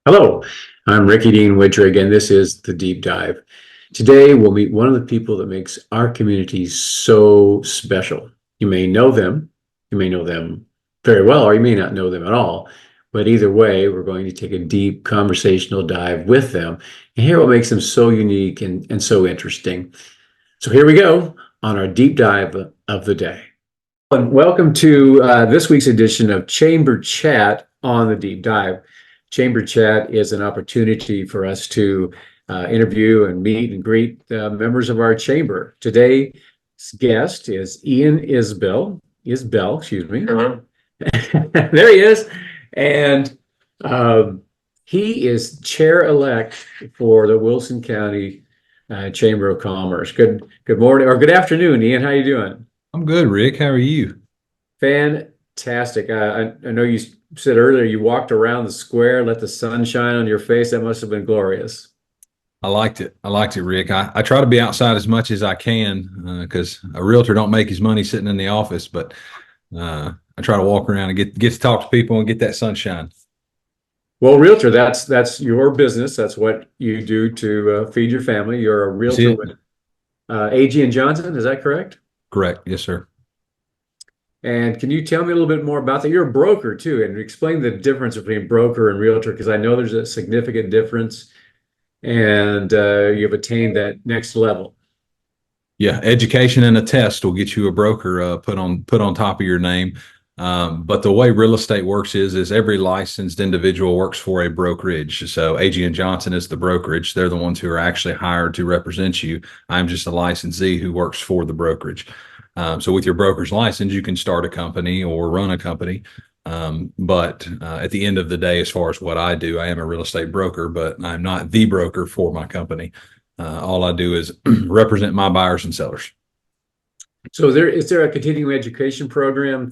Hello, I'm Ricky Dean Wittrigg, and this is The Deep Dive. Today, we'll meet one of the people that makes our community so special. You may know them very well, or you may not know them at all. But either way, we're going to take a deep conversational dive with them and hear what makes them so unique and so interesting. So here we go on our deep dive of the day. And welcome to this week's edition of Chamber Chat on the Deep Dive. Chamber Chat is an opportunity for us to interview and meet and greet members of our chamber. Today's guest is Ian Isbell, excuse me. Hello. There he is. And he is chair-elect for the Wilson County Chamber of Commerce. Good morning, or good afternoon, Ian. How you doing? I'm good, Rick. How are you? Fantastic. I know you said earlier you walked around the square, let the sun shine on your face. That must have been glorious. I liked it. Rick. I try to be outside as much as I can because a realtor don't make his money sitting in the office, but I try to walk around and get to talk to people and get that sunshine. Well, realtor, that's your business. That's what you do to feed your family. You're a realtor with AG and Johnson. Is that correct? Correct. Yes, sir. And can you tell me a little bit more about that? You're a broker too, and explain the difference between broker and realtor, because I know there's a significant difference, and you've attained that next level. Yeah, education and a test will get you a broker put on top of your name. But the way real estate works is every licensed individual works for a brokerage. So AG and Johnson is the brokerage. They're the ones who are actually hired to represent you. I'm just a licensee who works for the brokerage. So with your broker's license, you can start a company or run a company. But at the end of the day, as far as what I do, I am a real estate broker, but I'm not the broker for my company. All I do is represent my buyers and sellers. So is there a continuing education program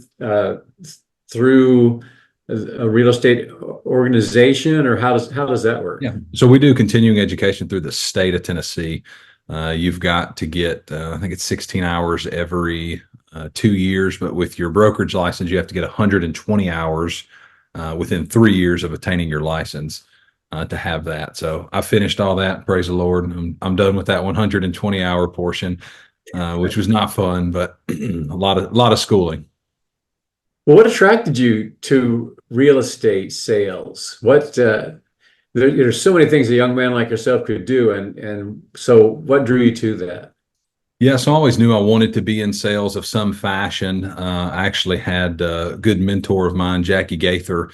through a real estate organization, or how does that work? Yeah. So we do continuing education through the state of Tennessee. You've got to get, I think it's 16 hours every 2 years, but with your brokerage license, you have to get 120 hours within 3 years of attaining your license to have that. So I finished all that. Praise the Lord. I'm done with that 120-hour portion, which was not fun, but a lot of schooling. Well, what attracted you to real estate sales? There's so many things a young man like yourself could do, and so what drew you to that? Yeah, so I always knew I wanted to be in sales of some fashion. I actually had a good mentor of mine, Jackie Gaither,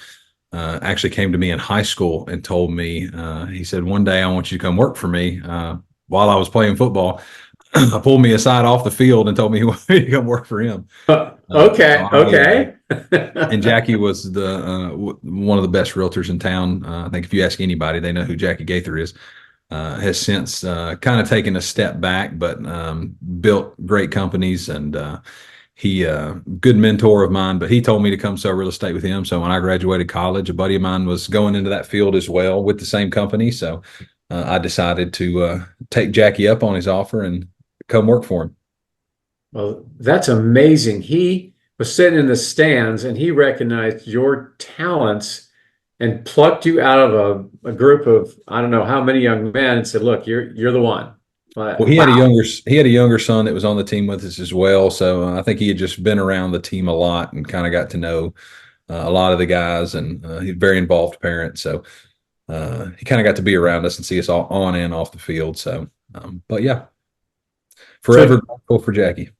actually came to me in high school and told me, he said, one day I want you to come work for me while I was playing football. Pulled me aside off the field and told me he wanted me to come work for him. Okay. And Jackie was one of the best realtors in town. I think if you ask anybody, they know who Jackie Gaither is. Has since kind of taken a step back, but built great companies, and he good mentor of mine. But he told me to come sell real estate with him. So when I graduated college, a buddy of mine was going into that field as well with the same company. So I decided to take Jackie up on his offer and come work for him. Well, that's amazing. He was sitting in the stands and he recognized your talents and plucked you out of a group of, I don't know how many young men, and said, look, you're the one. Well, he had a younger son that was on the team with us as well. So I think he had just been around the team a lot and kind of got to know a lot of the guys, and he's a very involved parent. So he kind of got to be around us and see us all on and off the field. So, but yeah, forever grateful for Jackie.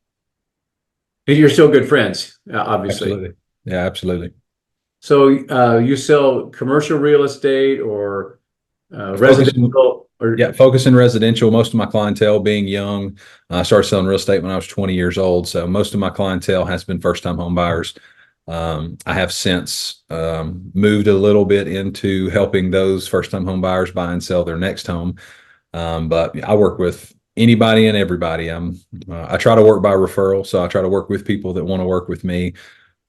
You're still good friends, obviously. Absolutely. Yeah, absolutely. So you sell commercial real estate or residential? Focus in residential. Most of my clientele being young. I started selling real estate when I was 20 years old. So most of my clientele has been first-time home buyers. I have since moved a little bit into helping those first-time home buyers buy and sell their next home. But I work with anybody and everybody. I try to work by referral. So I try to work with people that want to work with me.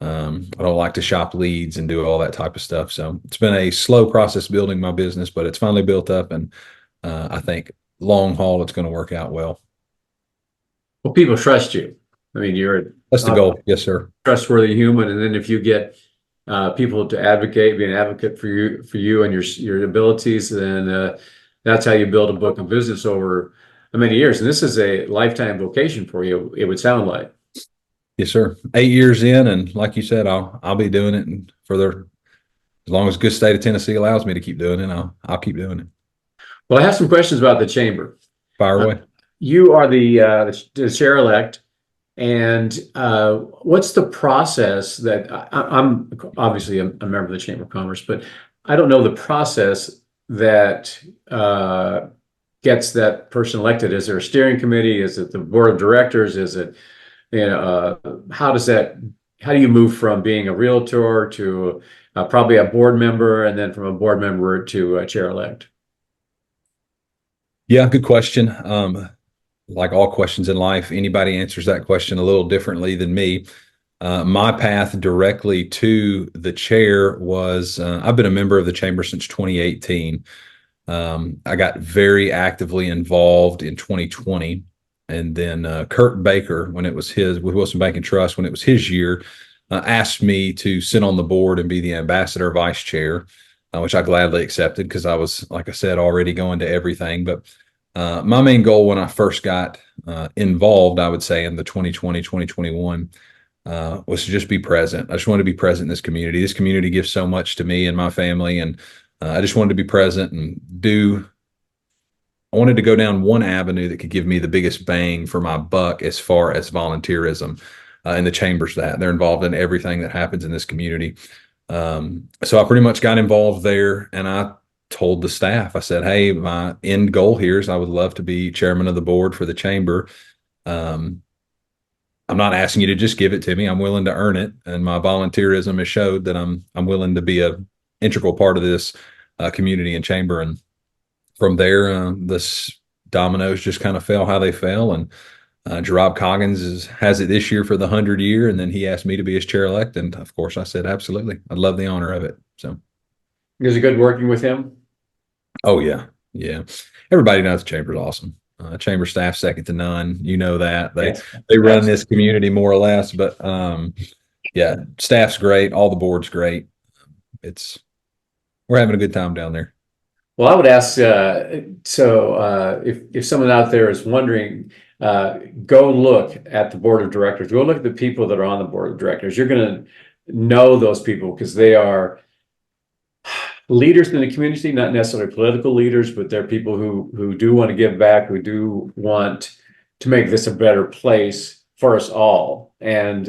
I don't like to shop leads and do all that type of stuff. So it's been a slow process building my business, but it's finally built up, and I think long haul it's going to work out well. Well, people trust you. I mean, that's the goal. Yes, sir. Trustworthy human, and then if you get people to advocate, be an advocate for you and your abilities, then that's how you build a book of business over many years. And this is a lifetime vocation for you, it would sound like. Yes, sir. 8 years in, and like you said, I'll be doing it, and for the as long as the good state of Tennessee allows me to keep doing it, I'll keep doing it. Well, I have some questions about the chamber. Fire Uh, away. you are the chair elect, and what's the process that I'm obviously a member of the Chamber of Commerce, but I don't know the process that gets that person elected. Is there a steering committee? Is it the board of directors? Is it, how does that, how do you move from being a realtor to probably a board member, and then from a board member to a chair elect? Yeah, good question. Like all questions in life, anybody answers that question a little differently than me. My path directly to the chair was I've been a member of the chamber since 2018. I got very actively involved in 2020. And then Kurt Baker, when it was his, with Wilson Bank and Trust, when it was his year, asked me to sit on the board and be the ambassador vice chair, which I gladly accepted because I was, like I said, already going to everything. But my main goal when I first got involved, I would say in the 2020, 2021, was to just be present. I just wanted to be present in this community. This community gives so much to me and my family, and I just wanted to be present and I wanted to go down one avenue that could give me the biggest bang for my buck as far as volunteerism. And the chamber's that they're involved in everything that happens in this community. So I pretty much got involved there, and I told the staff, I said, hey, my end goal here is I would love to be chairman of the board for the chamber. I'm not asking you to just give it to me. I'm willing to earn it. And my volunteerism has showed that I'm willing to be a integral part of this community and chamber. And from there, this dominoes just kind of fell how they fell. And Gerard Coggins has it this year for the 100th year. And then he asked me to be his chair elect. And of course I said, absolutely. I'd love the honor of it. So. Is it good working with him? Oh yeah. Yeah. Everybody knows the chamber's awesome. Chamber staff second to none. You know that they run this community more or less, but yeah, staff's great. All the board's great. We're having a good time down there. Well, I would ask, if someone out there is wondering, go look at the board of directors, go look at the people that are on the board of directors. You're going to know those people because they are leaders in the community, not necessarily political leaders, but they're people who do want to give back, who do want to make this a better place for us all. And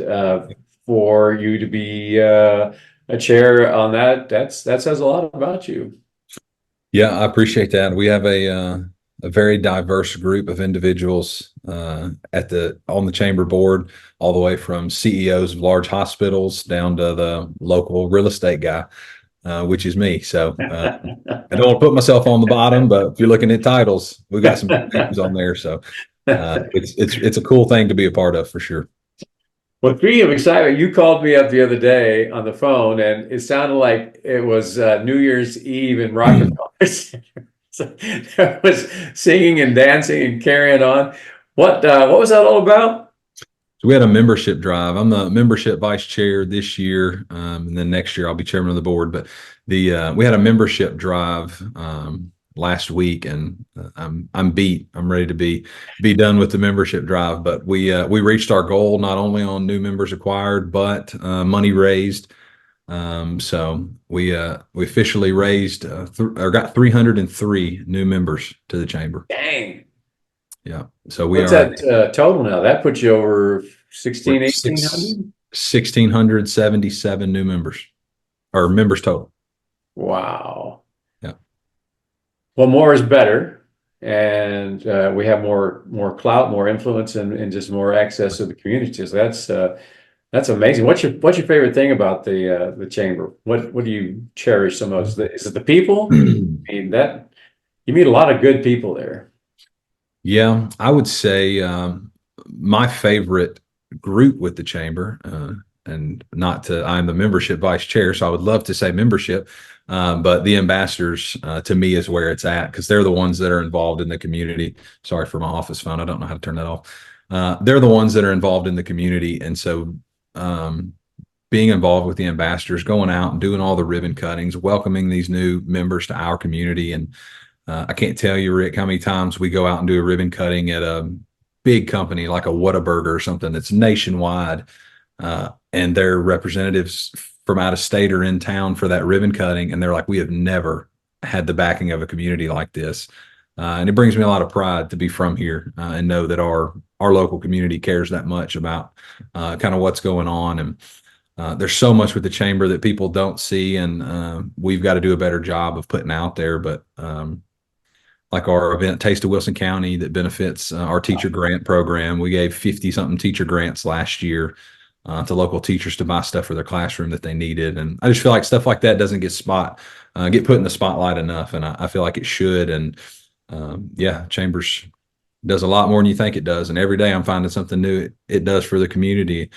for you to be a chair on that says a lot about you. Yeah, I appreciate that. We have a very diverse group of individuals on the chamber board, all the way from CEOs of large hospitals down to the local real estate guy. Which is me. So I don't want to put myself on the bottom, but if you're looking at titles, we got some names on there. So it's a cool thing to be a part of for sure. Well, speaking of excitement, you called me up the other day on the phone, and it sounded like it was New Year's Eve in Rockefeller Center. So there was singing and dancing and carrying on. What was that all about? So we had a membership drive. I'm the membership vice chair this year, and then next year I'll be chairman of the board. But we had a membership drive last week, and I'm beat. I'm ready to be done with the membership drive. But we reached our goal not only on new members acquired, but money raised. So we officially raised or got 303 new members to the chamber. Dang. Yeah. So what's that total now? That puts you over 1,800? 1,677 new members, or members total. Wow. Yeah. Well, more is better, and we have more clout, more influence, and just more access to the community. So that's amazing. What's your favorite thing about the chamber? What do you cherish so much? Is it the people? I mean, that you meet a lot of good people there. Yeah, I would say my favorite group with the chamber, and I'm the membership vice chair, so I would love to say membership, but the ambassadors to me is where it's at, because they're the ones that are involved in the community. Sorry for my office phone. I don't know how to turn that off. They're the ones that are involved in the community. And so being involved with the ambassadors, going out and doing all the ribbon cuttings, welcoming these new members to our community. And I can't tell you, Rick, how many times we go out and do a ribbon cutting at a big company like a Whataburger or something that's nationwide, and their representatives from out of state are in town for that ribbon cutting, and they're like, we have never had the backing of a community like this. And it brings me a lot of pride to be from here, and know that our local community cares that much about kind of what's going on. And there's so much with the chamber that people don't see, and we've got to do a better job of putting out there. But like our event, Taste of Wilson County, that benefits our teacher grant program. We gave 50 something teacher grants last year to local teachers to buy stuff for their classroom that they needed. And I just feel like stuff like that doesn't get put in the spotlight enough. And I feel like it should. And yeah, Chambers does a lot more than you think it does. And every day I'm finding something new it does for the community.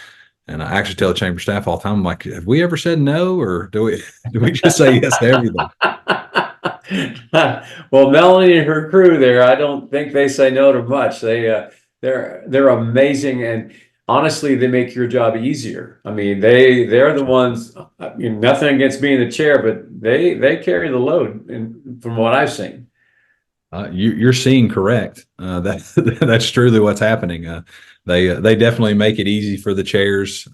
And I actually tell the chamber staff all the time, I'm like, have we ever said no, or do we just say yes to everything? Well, Melanie and her crew there, I don't think they say no to much. They're amazing, and honestly, they make your job easier. I mean, they're the ones. Nothing against being the chair, but they carry the load, and from what I've seen. You're seeing correct. That's truly what's happening. They definitely make it easy for the chairs.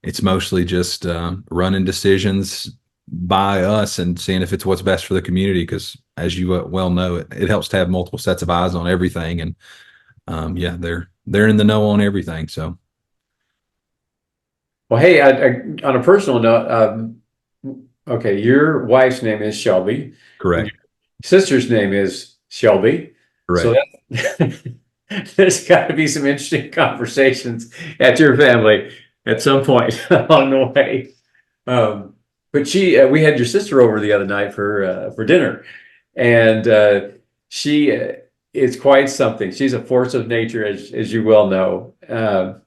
It's mostly just running decisions by us and seeing if it's what's best for the community. Because as you well know, it helps to have multiple sets of eyes on everything. And yeah, they're in the know on everything. So, Well, hey, on a personal note, okay, your wife's name is Shelby. correct. Sister's name is Shelby. Correct. So there's got to be some interesting conversations at your family at some point along the way. But we had your sister over the other night for dinner, and she is quite something. She's a force of nature, as you well know.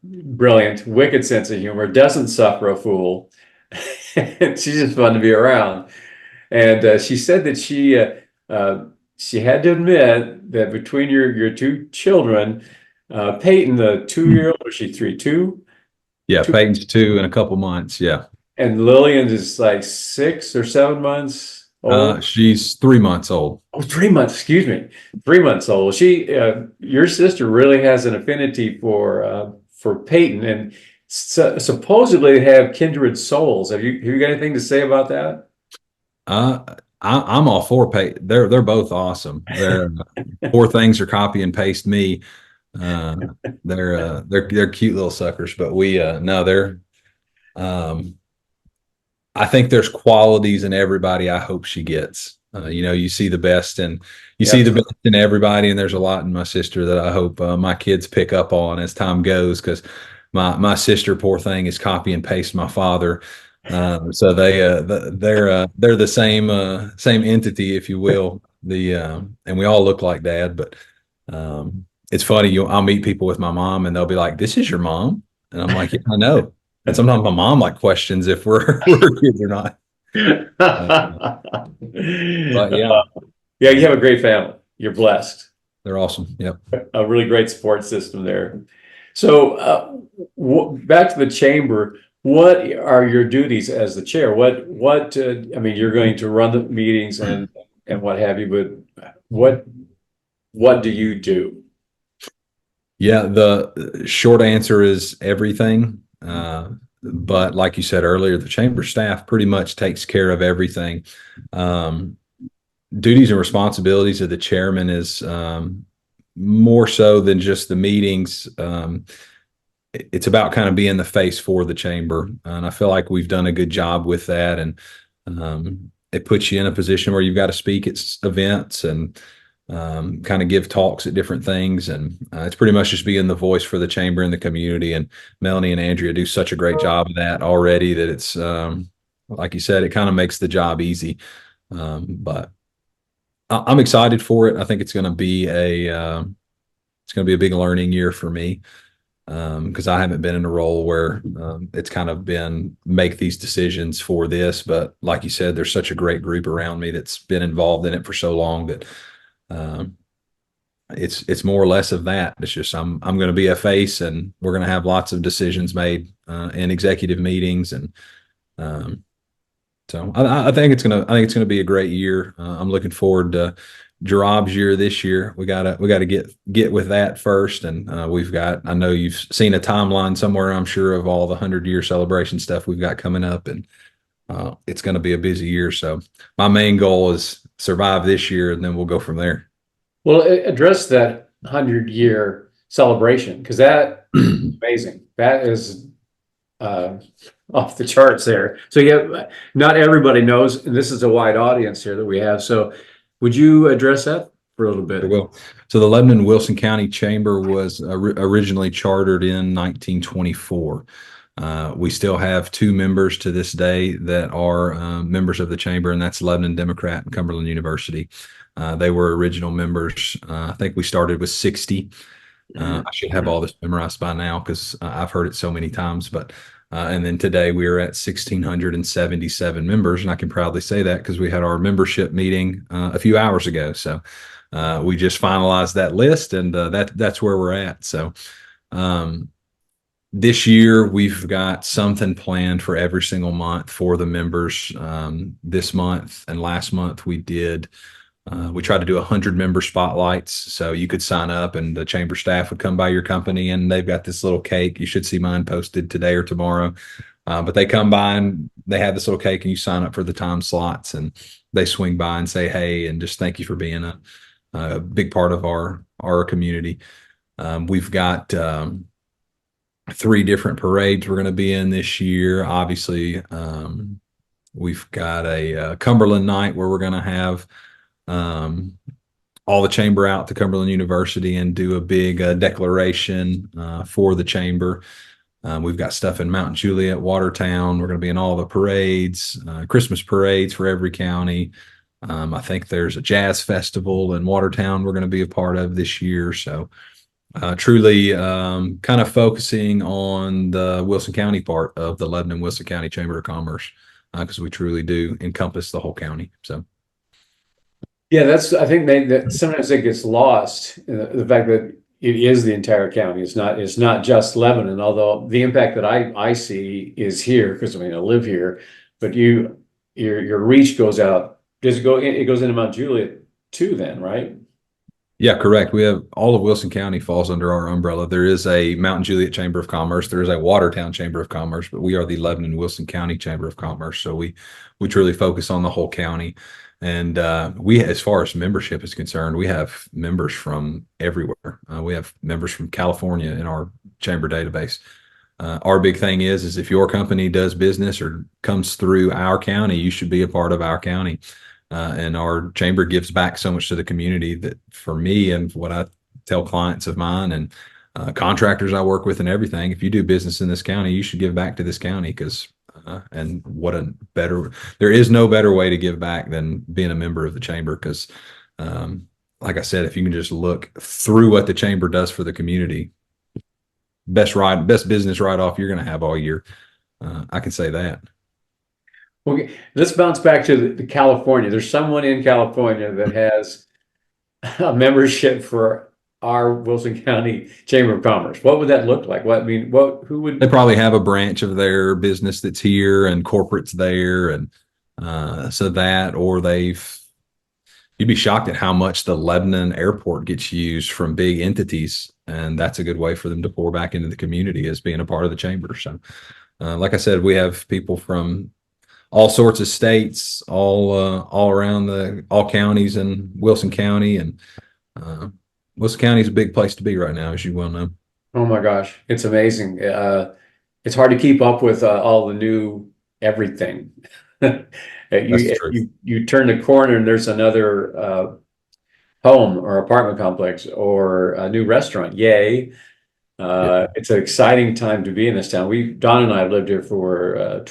Brilliant, wicked sense of humor, doesn't suffer a fool. She's just fun to be around. And she said that she had to admit that between your two children, Peyton, the 2-year-old, or she 3, 2? Yeah, Peyton's 2 in a couple months. Yeah. And Lillian is like 6 or 7 months old. She's 3 months old. Oh, 3 months, excuse me. 3 months old. Your sister really has an affinity for Peyton, and supposedly they have kindred souls. Have you got anything to say about that? I'm all for Peyton. They're both awesome. They're poor things are copy and paste me. They're cute little suckers, but no, they're I think there's qualities in everybody I hope she gets. You see the best and see the best in everybody, and there's a lot in my sister that I hope my kids pick up on as time goes, because my sister, poor thing, is copy and paste my father. So they're the same entity, if you will. And we all look like dad, but it's funny. I'll meet people with my mom, and they'll be like, "This is your mom," and I'm like, "Yeah, I know." And sometimes my mom questions if we're kids or not. But yeah, you have a great family. You're blessed. They're awesome. Yep. A really great support system there. So back to the chamber. What are your duties as the chair? I mean, you're going to run the meetings and what have you, but what do you do? Yeah, the short answer is everything. But like you said earlier, the chamber staff pretty much takes care of everything. Duties and responsibilities of the chairman is more so than just the meetings. It's about kind of being the face for the chamber. And I feel like we've done a good job with that. And it puts you in a position where you've got to speak at events and kind of give talks at different things. And it's pretty much just being the voice for the chamber and the community. And Melanie and Andrea do such a great job of that already that it's, like you said, it kind of makes the job easy. But I'm excited for it. I think it's going to be a big learning year for me. Because I haven't been in a role where it's kind of been make these decisions for this. But like you said, there's such a great group around me that's been involved in it for so long that it's more or less of that. It's just I'm going to be a face, and we're going to have lots of decisions made in executive meetings, and um, so I think it's gonna be a great year. I'm looking forward to Gerob's year this year. We gotta get with that first, and we've got. I know you've seen a timeline somewhere, I'm sure, of all the 100-year celebration stuff we've got coming up, and it's going to be a busy year. So my main goal is survive this year, and then we'll go from there. Well, address that 100-year celebration because that amazing. That is uh, off the charts there. So yeah, not everybody knows, and this is a wide audience here that we have. So would you address that for a little Sure bit? will. So the Lebanon Wilson County Chamber was originally chartered in 1924. We still have two members to this day that are members of the chamber, and that's Lebanon Democrat and Cumberland University. They were original members. I think we started with 60. I should have all this memorized by now because I've heard it so many times. But and then today we are at 1,677 members, and I can proudly say that because we had our membership meeting a few hours ago. So we just finalized that list, and that's where we're at. So um, this year we've got something planned for every single month for the members. This month and last month we tried to do 100 member spotlights. So you could sign up and the chamber staff would come by your company, and they've got this little cake. You should see mine posted today or tomorrow. But they come by and they have this little cake, and you sign up for the time slots, and they swing by and say, hey, and just thank you for being a big part of our community. We've got 3 different parades we're going to be in this year. Obviously, we've got a Cumberland night where we're going to have all the chamber out to Cumberland University and do a big declaration for the chamber. We've got stuff in Mount Juliet, Watertown. We're going to be in all the parades, Christmas parades for every county. I think there's a jazz festival in Watertown we're going to be a part of this year. So truly kind of focusing on the Wilson County part of the Lebanon Wilson County Chamber of Commerce because we truly do encompass the whole county. So. Yeah, I think that sometimes it gets lost in the fact that it is the entire county. It's not just Lebanon, although the impact that I see is here because I mean I live here, but your reach goes out. Does it go it goes into Mount Juliet too then, right? Yeah, correct. We have all of Wilson County falls under our umbrella. There is a Mountain Juliet Chamber of Commerce. There is a Watertown Chamber of Commerce, but we are the Lebanon Wilson County Chamber of Commerce. So we truly focus on the whole county. And we, as far as membership is concerned, we have members from everywhere. We have members from California in our chamber database. Our big thing is if your company does business or comes through our county, you should be a part of our county. And our chamber gives back so much to the community that for me and what I tell clients of mine and contractors I work with and everything, if you do business in this county, you should give back to this county because and there is no better way to give back than being a member of the chamber because like I said, if you can just look through what the chamber does for the community, best business write-off you're going to have all year. I can say that. Okay, let's bounce back to the California. There's someone in California that has a membership for our Wilson County Chamber of Commerce. What would that look like? Who would? They probably have a branch of their business that's here and corporate's there, and so that, or you'd be shocked at how much the Lebanon airport gets used from big entities, and that's a good way for them to pour back into the community as being a part of the chamber. So, like I said, we have people from all sorts of states, all around all counties in Wilson County, and Wilson County is a big place to be right now, as you well know. Oh my gosh, it's amazing. It's hard to keep up with all the new everything. That's the truth. You turn the corner and there's another home or apartment complex or a new restaurant. Yay. It's an exciting time to be in this town. Don and I have lived here for a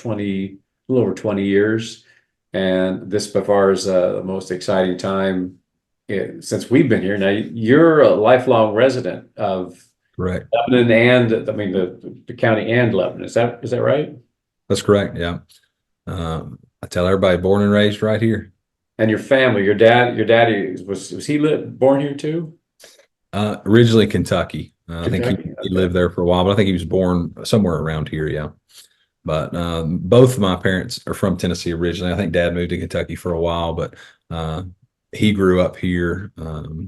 little over 20 years. And this by far is the most exciting time since we've been here. Now you're a lifelong resident of Correct. Lebanon and I mean the county and Lebanon. Is that right? That's correct. Yeah. I tell everybody born and raised right here. And your family, your daddy was he born here too? Originally Kentucky. I think Kentucky. he Okay. lived there for a while, but I think he was born somewhere around here. Yeah. But both of my parents are from Tennessee originally. I think Dad moved to Kentucky for a while, but uh, he grew up here.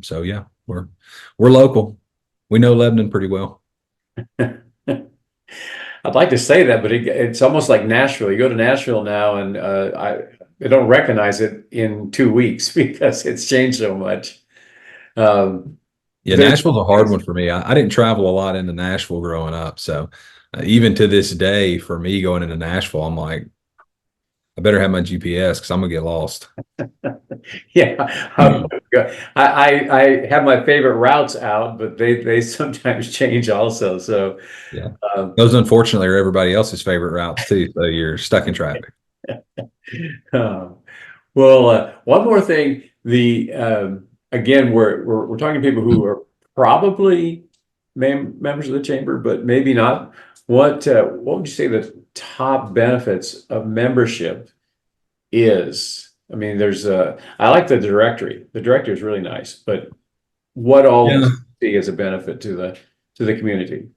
So yeah, we're local. We know Lebanon pretty well. I'd like to say that, but it's almost like Nashville. You go to Nashville now, and I don't recognize it in 2 weeks because it's changed so much. Um, Yeah, there's Nashville's a hard one for me. I didn't travel a lot into Nashville growing up, so even to this day, for me going into Nashville, I'm like, I better have my GPS because I'm gonna get lost. Yeah, I have my favorite routes out, but they sometimes change also. So, Yeah, um, those unfortunately are everybody else's favorite routes too. So you're stuck in traffic. uh, well, one more thing. The again, we're talking to people who are probably members of the chamber, but maybe not. What would you say the top benefits of membership is? I mean, I like the directory. The directory is really nice, but what all do Yeah, you see as a benefit to the community?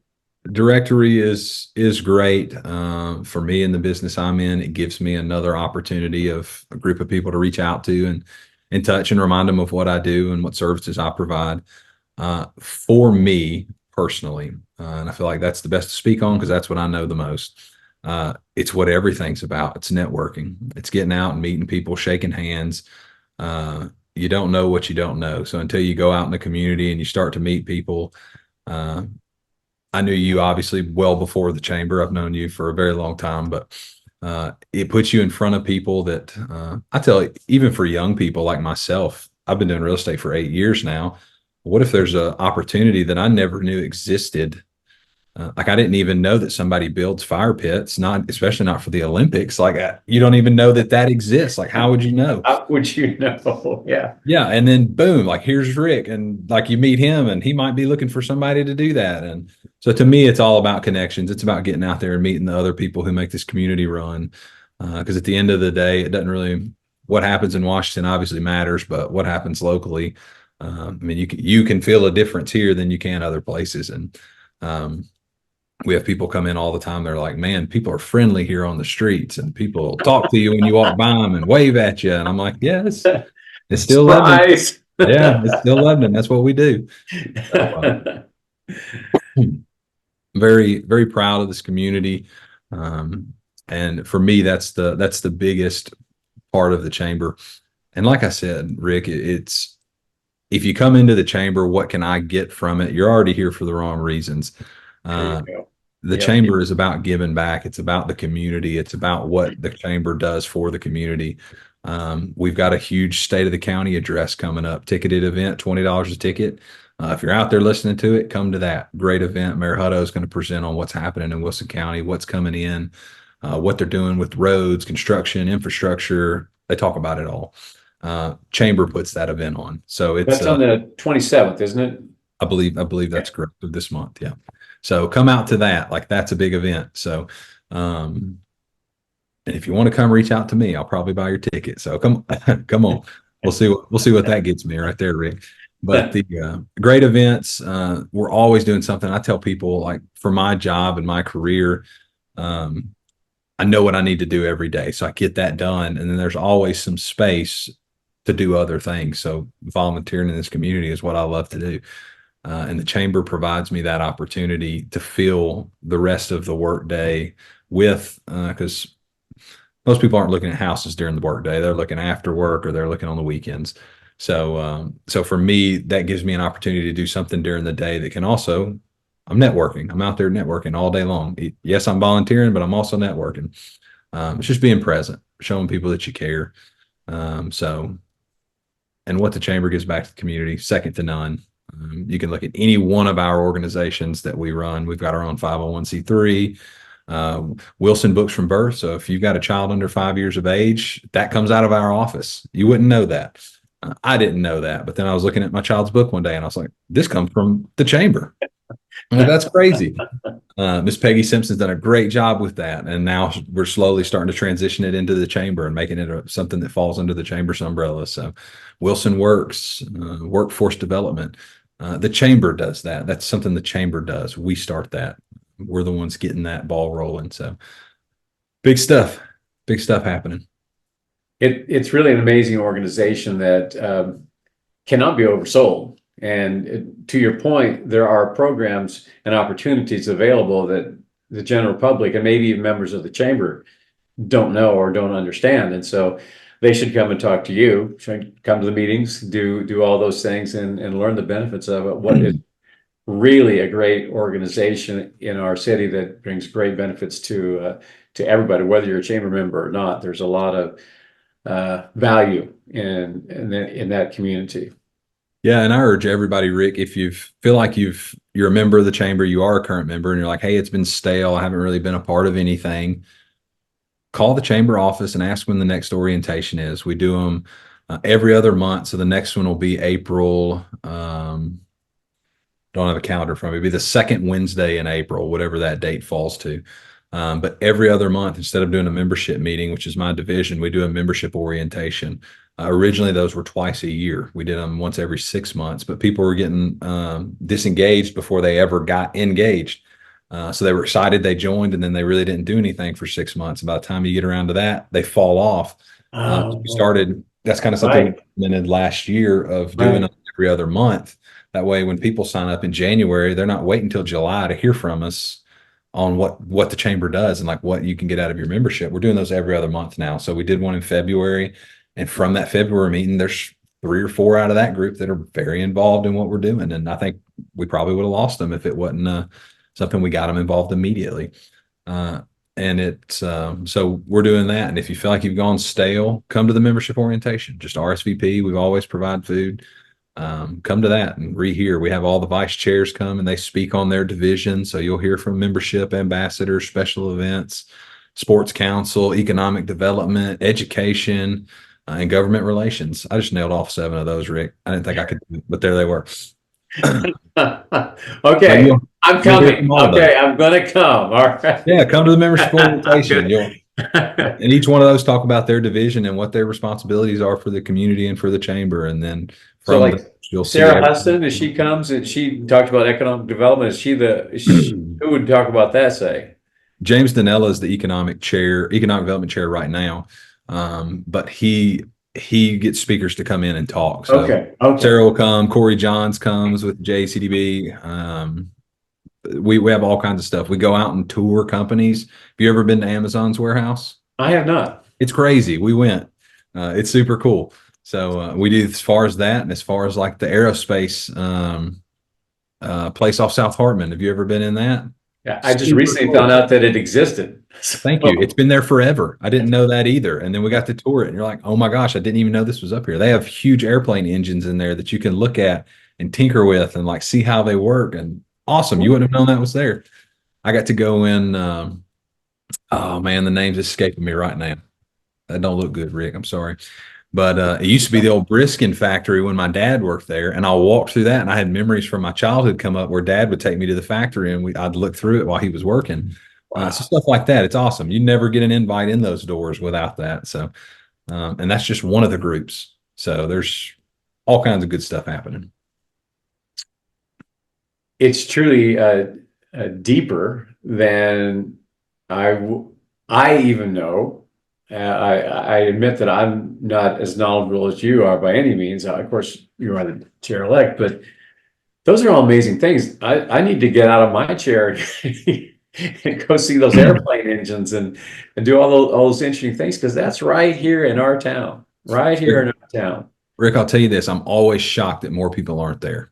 directory is great for me in the business I'm in. It gives me another opportunity of a group of people to reach out to and touch and remind them of what I do and what services I provide. For me personally, and I feel like that's the best to speak on because that's what I know the most. It's what everything's about. It's networking. It's getting out and meeting people, shaking hands. You don't know what you don't know. So until you go out in the community and you start to meet people, uh, I knew you obviously well before the chamber. I've known you for a very long time, but it puts you in front of people that I tell you, even for young people like myself, I've been doing real estate for 8 years now. What if there's an opportunity that I never knew existed? Like I didn't even know that somebody builds fire pits, not especially not for the Olympics. Like you don't even know that that exists. Like how would you know? How would you know? Yeah. Yeah, and then boom, like here's Rick, and like you meet him, and he might be looking for somebody to do that. And so to me, it's all about connections. It's about getting out there and meeting the other people who make this community run. Because at the end of the day, it doesn't really what happens in Washington obviously matters, but what happens locally, I mean, you can feel a difference here than you can other places. And um, we have people come in all the time. They're like, man, people are friendly here on the streets, and people talk to you when you walk by them and wave at you. And I'm like, yes. It's still Lebanon. Surprise. Yeah, it's still Lebanon. That's what we do. So, very, very proud of this community. Um, and for me, that's the biggest part of the chamber. And like I said, Rick, it's if you come into the chamber, what can I get from it? You're already here for the wrong reasons. There you Uh, go. the Yep. chamber is about giving back. It's about the community. It's about what the chamber does for the community. We've got a huge state of the county address coming up, ticketed event, $20 a ticket. If you're out there listening to it, come to that great event. Mayor Hutto is going to present on what's happening in Wilson County, what's coming in, what they're doing with roads, construction, infrastructure. They talk about it all. Chamber puts that event on, so it's That's on the 27th, isn't it? I believe that's correct of this month. Yeah. So come out to that. Like that's a big event. So, and if you want to come reach out to me, I'll probably buy your ticket. So come, come on. We'll see what that gets me right there, Rick. But the great events, we're always doing something. I tell people like for my job and my career, um, I know what I need to do every day. So I get that done. And then there's always some space to do other things. So volunteering in this community is what I love to do. And the chamber provides me that opportunity to fill the rest of the workday with, because most people aren't looking at houses during the workday. They're looking after work or they're looking on the weekends. So for me, that gives me an opportunity to do something during the day that can also, I'm networking. I'm out there networking all day long. Yes, I'm volunteering, but I'm also networking. It's just being present, showing people that you care. So, and what the chamber gives back to the community, second to none. You can look at any one of our organizations that we run. We've got our own 501c3, Wilson Books from Birth. So if you've got a child under 5 years of age, that comes out of our office. You wouldn't know that. I didn't know that. But then I was looking at my child's book one day and I was like, this comes from the chamber. I'm like, that's crazy. Miss Peggy Simpson's done a great job with that. And now we're slowly starting to transition it into the chamber and making it something that falls under the chamber's umbrella. So Wilson Works, workforce development. The chamber does that. That's something the chamber does. We start that. We're the ones getting that ball rolling. So big stuff, big stuff happening. It's really an amazing organization that cannot be oversold. And to your point, there are programs and opportunities available that the general public and maybe even members of the chamber don't know or don't understand. And so they should come and talk to you, should come to the meetings, do all those things and learn the benefits of it. What is really a great organization in our city that brings great benefits to everybody, whether you're a chamber member or not. There's a lot of value in that community. Yeah, and I urge everybody, Rick, if you feel like you're a member of the chamber, you are a current member, and you're like, hey, it's been stale, I haven't really been a part of anything, call the chamber office and ask when the next orientation is. We do them every other month, so the next one will be April. Don't have a calendar from me. It'll be the second Wednesday in April, whatever that date falls to. But every other month, instead of doing a membership meeting, which is my division, we do a membership orientation. Originally, those were twice a year. We did them once every 6 months, but people were getting disengaged before they ever got engaged. So they were excited, they joined, and then they really didn't do anything for 6 months. And by the time you get around to that, they fall off. We started, that's kind of something we implemented last year of doing it every other month. That way, when people sign up in January, they're not waiting until July to hear from us on what the chamber does and like what you can get out of your membership. We're doing those every other month now. So we did one in February, and from that February meeting, there's 3 or 4 out of that group that are very involved in what we're doing. And I think we probably would have lost them if it wasn't something we got them involved immediately. And it's so we're doing that. And if you feel like you've gone stale, come to the membership orientation. Just RSVP. We've always provide food. Come to that and rehear. We have all the vice chairs come and they speak on their division. So you'll hear from membership, ambassadors, special events, sports council, economic development, education, and government relations. I just nailed off 7 of those, Rick. I didn't think I could, but there they were. Okay, I'm coming. Okay, I'm going to come. All right. Yeah, come to the membership orientation. And each one of those talk about their division and what their responsibilities are for the community and for the chamber. And then so like you'll Sarah Hudson, as she comes and she talked about economic development, who would talk about that, say? James Danella is the economic development chair right now. But he gets speakers to come in and talk. So okay. Sarah will come, Corey Johns comes with JCDB. We have all kinds of stuff. We go out and tour companies. Have you ever been to Amazon's warehouse? I have not. It's crazy. We went. It's super cool. So we do as far as that, and as far as like the aerospace place off South Hartman. Have you ever been in that? Yeah, I just recently found out that it existed. Thank you. It's been there forever. I didn't know that either. And then we got to tour it, and you're like, oh my gosh, I didn't even know this was up here. They have huge airplane engines in there that you can look at and tinker with and like see how they work. And awesome. You wouldn't have known that was there. I got to go in. Oh man, the name's escaping me right now. That don't look good, Rick. I'm sorry. But it used to be the old Briskin factory when my dad worked there. And I walked through that, and I had memories from my childhood come up where dad would take me to the factory, and I'd look through it while he was working. Wow. So stuff like that. It's awesome. You never get an invite in those doors without that. So, and that's just one of the groups. So there's all kinds of good stuff happening. It's truly deeper than I even know. I admit that I'm not as knowledgeable as you are by any means. Of course, you are the chair-elect, but those are all amazing things. I need to get out of my chair and go see those airplane engines and do all those interesting things, because that's right here in our town, right here in our town. Rick, I'll tell you this. I'm always shocked that more people aren't there.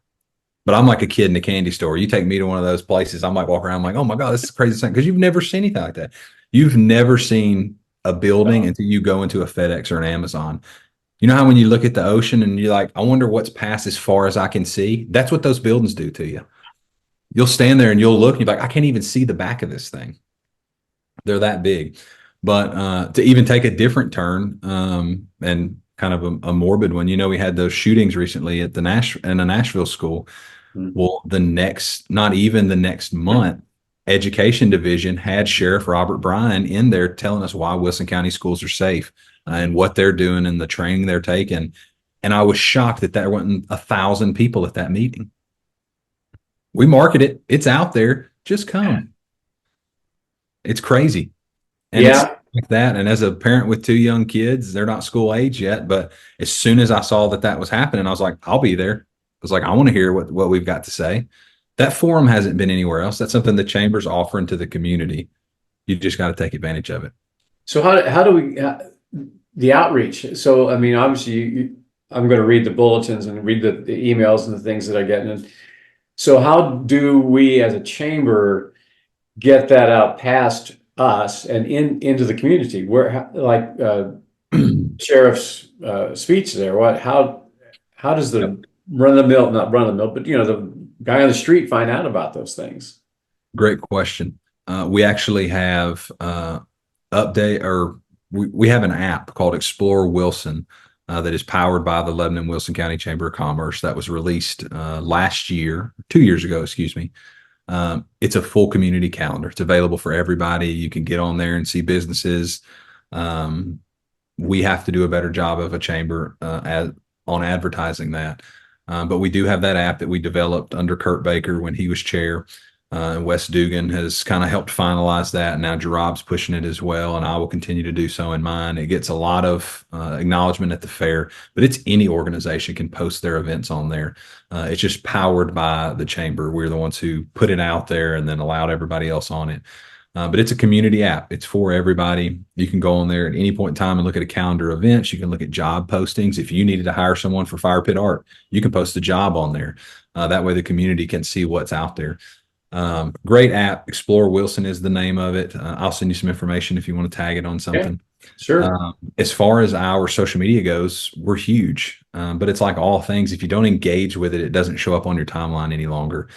But I'm like a kid in a candy store. You take me to one of those places, I might walk around like, oh my God, this is crazy thing. Because you've never seen anything like that. You've never seen a building until you go into a FedEx or an Amazon. You know how when you look at the ocean and you're like, I wonder what's past as far as I can see? That's what those buildings do to you. You'll stand there and you'll look and you're like, I can't even see the back of this thing. They're that big. But to even take a different turn and kind of a morbid one, we had those shootings recently at in a Nashville school. Well, not even the next month, Education Division had Sheriff Robert Bryan in there telling us why Wilson County schools are safe and what they're doing and the training they're taking. And I was shocked that there wasn't 1,000 people at that meeting. We market it. It's out there. Just come. It's crazy. And it's Yeah. like that. And as a parent with two young kids, they're not school age yet. But as soon as I saw that that was happening, I was like, I'll be there. I was like, I want to hear what we've got to say. That forum hasn't been anywhere else. That's something the chamber's offering to the community. You just got to take advantage of it. So how do we the outreach? So I mean, obviously, I'm going to read the bulletins and read the emails and the things that I get. And so, how do we, as a chamber, get that out past us and into the community? Where, like sheriff's speech there, how does Yep. the run of the mill, not run of the mill, but the guy on the street find out about those things? Great question. We actually have update or we have an app called Explore Wilson that is powered by the Lebanon Wilson County Chamber of Commerce that was released last year, 2 years ago, excuse me. It's a full community calendar. It's available for everybody. You can get on there and see businesses. We have to do a better job of a chamber on advertising that. But we do have that app that we developed under Kurt Baker when he was chair. Wes Dugan has kind of helped finalize that. Now Jarob's pushing it as well, and I will continue to do so in mine. It gets a lot of acknowledgement at the fair, but it's any organization can post their events on there. It's just powered by the chamber. We're the ones who put it out there and then allowed everybody else on it. But it's a community app. It's for everybody. You can go on there at any point in time and look at a calendar of events. You can look at job postings. If you needed to hire someone for fire pit art, you can post a job on there. That way the community can see what's out there. Great app. Explore Wilson is the name of it. I'll send you some information if you want to tag it on something. Sure. As far as our social media goes, we're huge. But it's like all things. If you don't engage with it, it doesn't show up on your timeline any longer.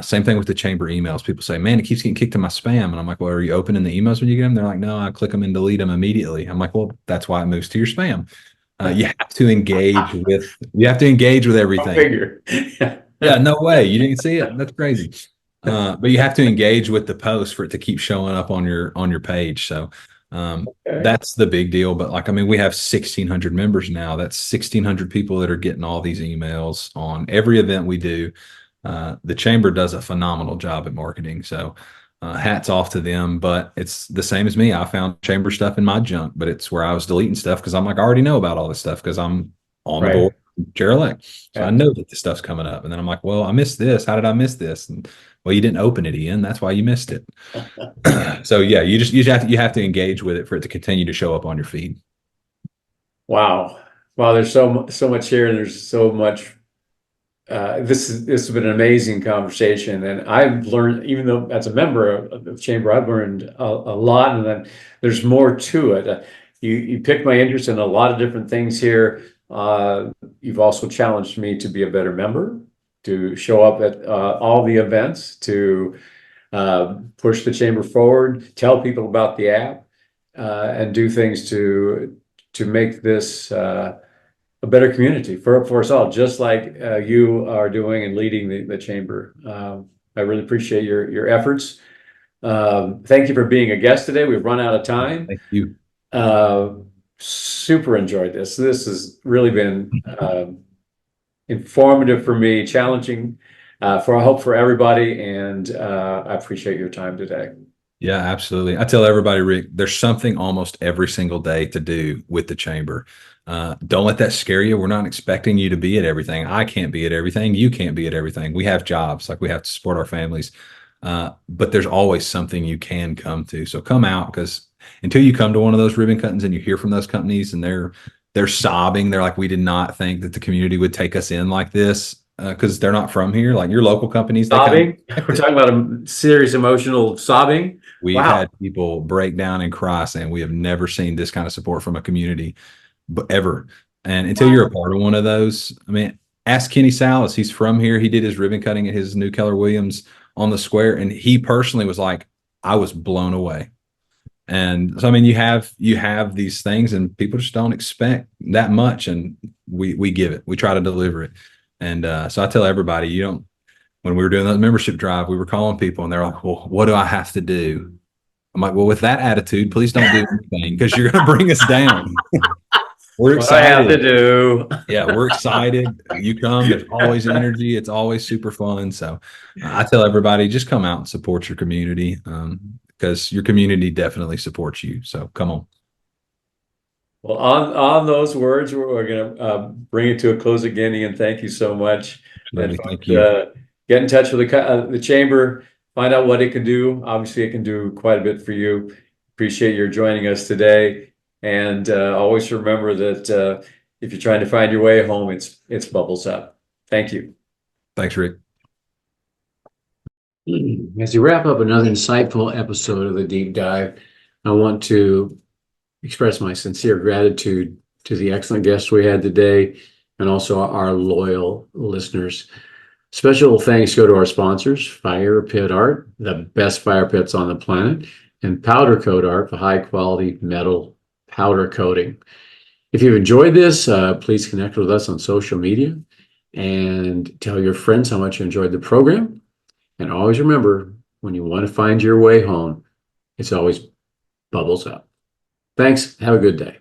Same thing with the chamber emails. People say, man, it keeps getting kicked to my spam. And I'm like, well, are you opening the emails when you get them? They're like, no, I click them and delete them immediately. I'm like, well, that's why it moves to your spam. You have to engage with Go everything. figure. Yeah, no way. You didn't see it. That's crazy. But you have to engage with the post for it to keep showing up on your page. So Okay. that's the big deal. But like, I mean, we have 1,600 members now. That's 1,600 people that are getting all these emails on every event we do. The chamber does a phenomenal job at marketing. So hats off to them. But it's the same as me. I found chamber stuff in my junk, but it's where I was deleting stuff because I'm like, I already know about all this stuff because I'm on the Right. board, chair-elect. So I Yeah. know that this stuff's coming up. And then I'm like, well, I missed this. How did I miss this? And well, you didn't open it, Ian. That's why you missed it. So yeah, you have to engage with it for it to continue to show up on your feed. Wow. Wow. There's so much here, and there's so much. This has been an amazing conversation, and I've learned, even though as a member of the chamber, I've learned a lot, and then there's more to it. You piqued my interest in a lot of different things here. You've also challenged me to be a better member, to show up at all the events, to push the chamber forward, tell people about the app, and do things to make this a better community for us all, just like you are doing and leading the chamber. I really appreciate your efforts. Thank you for being a guest today. We've run out of time. Thank you. Super enjoyed this. This has really been informative for me, challenging for I hope for everybody, and I appreciate your time today. Yeah, absolutely. I tell everybody, Rick, there's something almost every single day to do with the chamber. Don't let that scare you. We're not expecting you to be at everything. I can't be at everything. You can't be at everything. We have jobs, like we have to support our families. But there's always something you can come to. So come out, because until you come to one of those ribbon cuttings and you hear from those companies and they're sobbing, they're like, we did not think that the community would take us in like this. Because they're not from here, like your local companies. Sobbing. We're talking about a serious emotional sobbing. We've Wow. had people break down and cry saying we have never seen this kind of support from a community, but ever. And until you're a part of one of those, I mean, ask Kenny Salas. He's from here. He did his ribbon cutting at his new Keller Williams on the square, and he personally was like, I was blown away. And so, I mean, you have these things, and people just don't expect that much, and we give it. We try to deliver it. And so I tell everybody, when we were doing that membership drive, we were calling people and they're like, well, what do I have to do? I'm like, well, with that attitude, please don't do anything because you're going to bring us down. We're What I have to excited. do. Yeah, we're excited. You come, there's always energy. It's always super fun. So I tell everybody, just come out and support your community, because your community definitely supports you. So come on. Well, on those words, we're going to bring it to a close again. Ian, thank you so much. And Absolutely. Thank folks, you. get in touch with the chamber, find out what it can do. Obviously, it can do quite a bit for you. Appreciate your joining us today. And always remember that if you're trying to find your way home, it's bubbles up. Thank you. Thanks, Rick. As we wrap up another insightful episode of the Deep Dive, I want to express my sincere gratitude to the excellent guests we had today and also our loyal listeners. Special thanks go to our sponsors, Fire Pit Art, the best fire pits on the planet, and Powder Coat Art for high quality metal powder coating. If you've enjoyed this, please connect with us on social media and tell your friends how much you enjoyed the program. And always remember, when you want to find your way home, it's always bubbles up. Thanks. Have a good day.